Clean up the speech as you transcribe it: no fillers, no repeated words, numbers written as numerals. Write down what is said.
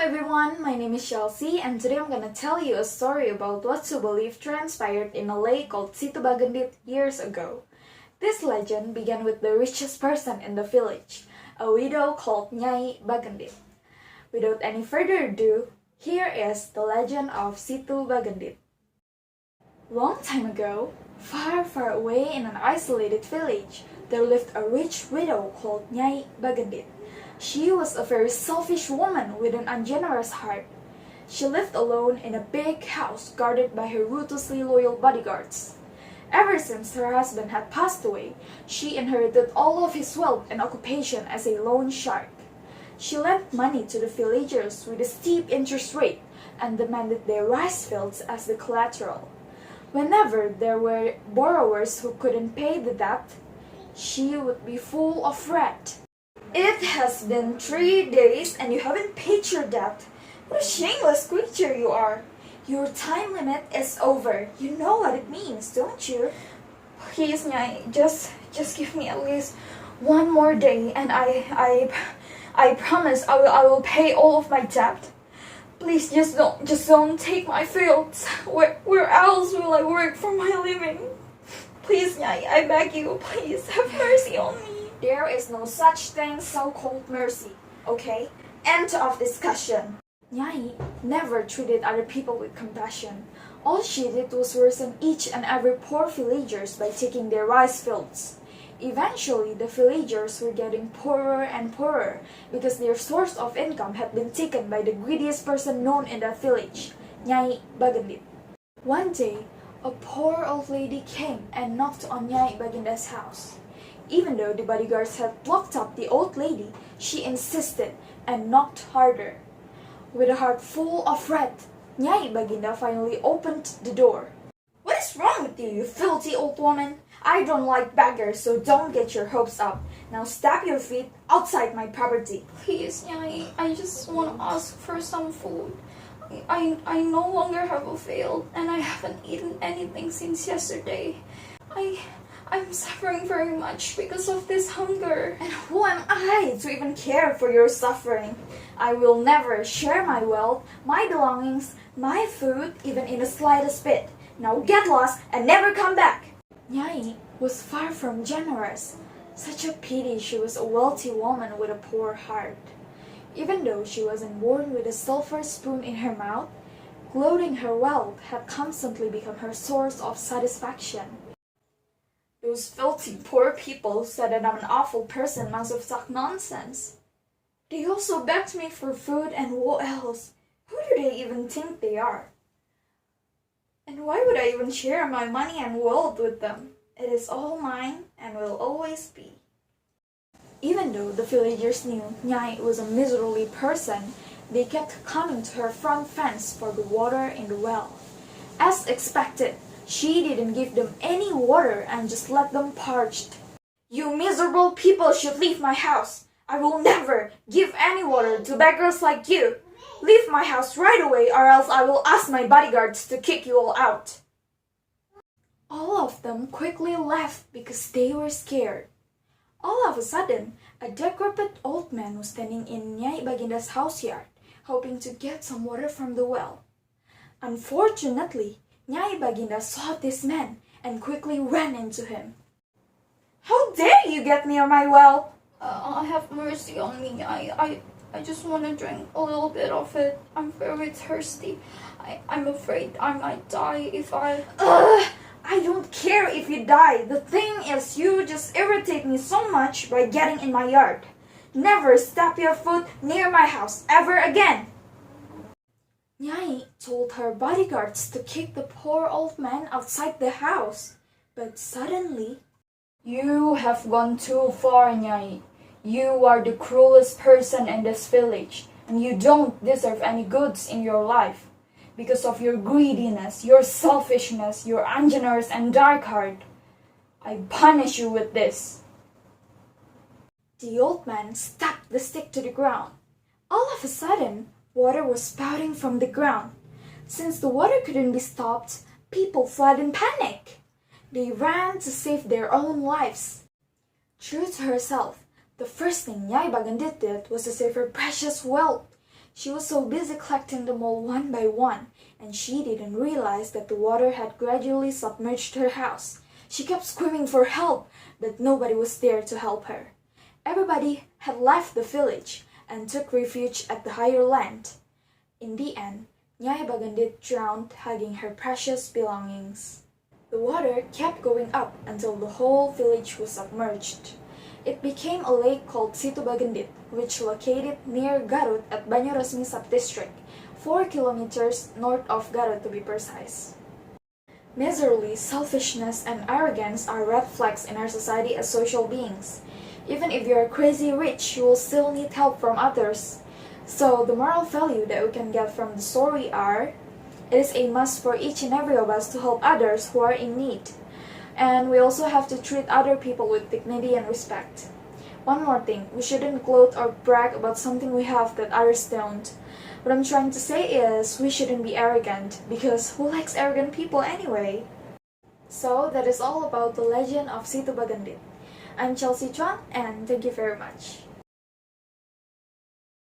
everyone, my name is Chelsea and today I'm gonna tell you a story about what to believe transpired in a lake called Situ Bagendit years ago. This legend began with the richest person in the village, a widow called Nyai Bagendit. Without any further ado, here is the legend of Situ Bagendit. Long time ago, far, far away in an isolated village, there lived a rich widow called Nyai Bagendit. She was a very selfish woman with an ungenerous heart. She lived alone in a big house guarded by her ruthlessly loyal bodyguards. Ever since her husband had passed away, she inherited all of his wealth and occupation as a loan shark. She lent money to the villagers with a steep interest rate and demanded their rice fields as the collateral. Whenever there were borrowers who couldn't pay the debt, she would be full of wrath. It has been 3 days and you haven't paid your debt. What a shameless creature you are. Your time limit is over. You know what it means, don't you? Please, Nyai, just give me at least one more day and I promise I will pay all of my debt. Please just don't take my fields. Where else will I work for my living? Please, Nyai, I beg you, please have mercy on me. There is no such thing so-called mercy, okay? End of discussion. Nyai never treated other people with compassion. All she did was worsen each and every poor villagers by taking their rice fields. Eventually, the villagers were getting poorer and poorer because their source of income had been taken by the greediest person known in that village, Nyai Bagendit. One day, a poor old lady came and knocked on Nyai Bagendit's house. Even though the bodyguards had locked up the old lady, she insisted and knocked harder. With a heart full of wrath, Nyai Baginda finally opened the door. What is wrong with you, you filthy old woman? I don't like beggars, so don't get your hopes up. Now stamp your feet outside my property. Please, Nyai, I just want to ask for some food. I no longer have a field, and I haven't eaten anything since yesterday. I'm suffering very much because of this hunger. And who am I to even care for your suffering? I will never share my wealth, my belongings, my food, even in the slightest bit. Now get lost and never come back. Nyai was far from generous. Such a pity she was a wealthy woman with a poor heart. Even though she wasn't born with a silver spoon in her mouth, gloating her wealth had constantly become her source of satisfaction. Those filthy poor people said that I'm an awful person must have talked nonsense. They also begged me for food and what else? Who do they even think they are? And why would I even share my money and wealth with them? It is all mine and will always be. Even though the villagers knew Nyai was a miserly person, they kept coming to her front fence for the water in the well. As expected, she didn't give them any water and just let them parched. You miserable people should leave my house. I will never give any water to beggars like you. Leave my house right away or else I will ask my bodyguards to kick you all out. All of them quickly left because they were scared. All of a sudden, a decrepit old man was standing in Nyai Baginda's house yard, hoping to get some water from the well. Unfortunately, Nyai Baginda saw this man and quickly ran into him. How dare you get near my well? Have mercy on me. I just want to drink a little bit of it. I'm very thirsty. I'm afraid I might die if I... I don't care if you die. The thing is, you just irritate me so much by getting in my yard. Never step your foot near my house ever again. Nyai told her bodyguards to kick the poor old man outside the house. But suddenly... You have gone too far, Nyai. You are the cruelest person in this village, and you don't deserve any goods in your life. Because of your greediness, your selfishness, your ungenerous and dark heart, I punish you with this. The old man stabbed the stick to the ground. All of a sudden, water was spouting from the ground. Since the water couldn't be stopped, people fled in panic. They ran to save their own lives. True to herself, the first thing Nyai Bagendit did was to save her precious wealth. She was so busy collecting them all one by one, and she didn't realize that the water had gradually submerged her house. She kept screaming for help, but nobody was there to help her. Everybody had left the village and took refuge at the higher land. In the end, Nyai Bagendit drowned, hugging her precious belongings. The water kept going up until the whole village was submerged. It became a lake called Situ Bagendit, which located near Garut at Banyuresmi sub-district, 4 kilometers north of Garut to be precise. Misery, selfishness, and arrogance are red flags in our society as social beings. Even if you are crazy rich, you will still need help from others. So the moral value that we can get from the story are, it is a must for each and every of us to help others who are in need. And we also have to treat other people with dignity and respect. One more thing, we shouldn't gloat or brag about something we have that others don't. What I'm trying to say is, we shouldn't be arrogant, because who likes arrogant people anyway? So that is all about the legend of Situ Bagendit. I'm Chelsea Chuang, and thank you very much.